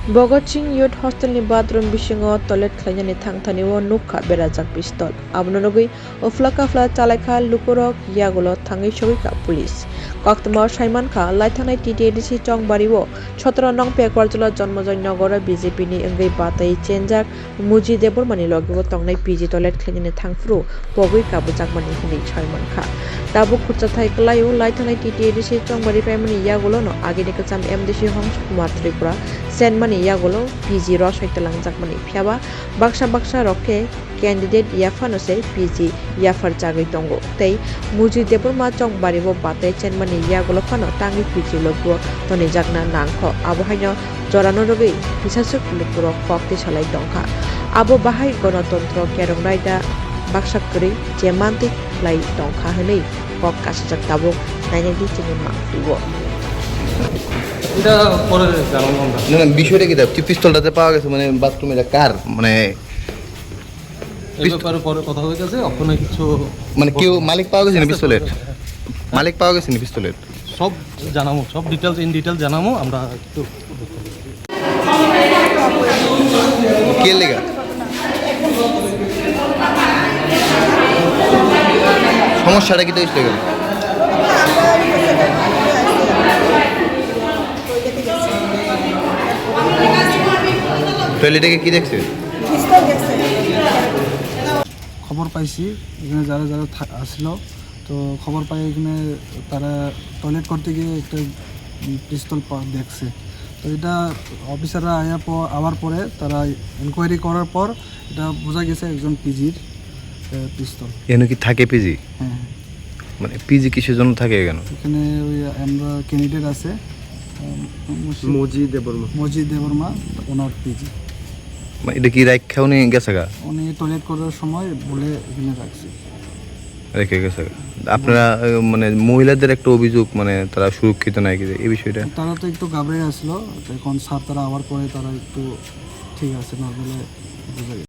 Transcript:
Bogot Singh Youth Hostel ni bathroom bisingo toilet khlainani thangthani o nukha berajak pistol abonogui oflaka fla chalaikha lukurok yagulo thangai sogika police koktamo Saiman Kha laithanai TTDC Chongbari o 17 nong Pekwarjula Janmojoy Nogor BJP ni engai batai chenjak Muji Debormani logibo tongnai PG toilet khlainani thangfru pogui kabujakmani hini Saiman Kha dabu khurchathai klaio laithanai TTDC Chongbari paimani yagulo no agini kacham MDC Hong Kumar Tripura Senmani yagulo PG Rosai Talangjakmani phiaba baksa roke candidate yafano se PG yafar jagai tongo tei Muji Deborma Chongbari bo batai chenmani yagulo phano tangi PG logo toni jakna nangkho abo haino jorano rogi bisasuk lukuro kokti salai tongkha abo bahai gণতন্ত্র kerongnaida baksakri jemantik lai tongkha hini kok kasajak tabuk nainedi chingin mangfiwo এটা পরে জানাবো আমরা। না বিষয়টা কি তুই পিস্তলটাতে পাওয়া গেছে মানে বাথরুমে এটা কার মানে এই ব্যাপারে পরে কথা হয়ে গেছে ওখানে কিছু মানে কেউ মালিক পাওয়া গেছে না পিস্তলের মালিক পাওয়া গেছে না পিস্তলের সব জানাবো সব ডিটেলস ইন ডিটেল জানাবো আমরা একটু কে লেগা সমস্যাটা কি তো হইছে গেল টয়লেটে কি দেখছে খবর পাইছি এখানে যারা যারা আসলো তো খবর পাই এখানে তারা টয়লেট করতে গিয়ে একটা পিস্তল দেখছে তো এটা অফিসাররা আবার পরে তারা এনকোয়ারি করার পর এটা বোঝা গেছে একজন পিজির পিস্তল এখানে কি থাকে পিজি হ্যাঁ মানে পিজি কিসের জন্য থাকে এখানে এখানে ওই আমরা ক্যান্ডিডেট আছে মজি দেবর্মা ওনার পিজি মানে এটা কি রাখাও নেই গেছে গা উনি টয়লেট করার সময় বলে এখানে রাখছে রেখে গেছে আপনারা মানে মহিলাদের একটা অভিযোগ মানে তারা সুরক্ষিত নাই কি এই বিষয়টা তারা তো একটু ঘাবড়ে আসলো এখন স্যার তারা আবার পরে তারা একটু ঠিক আছে নর্মালে বোঝা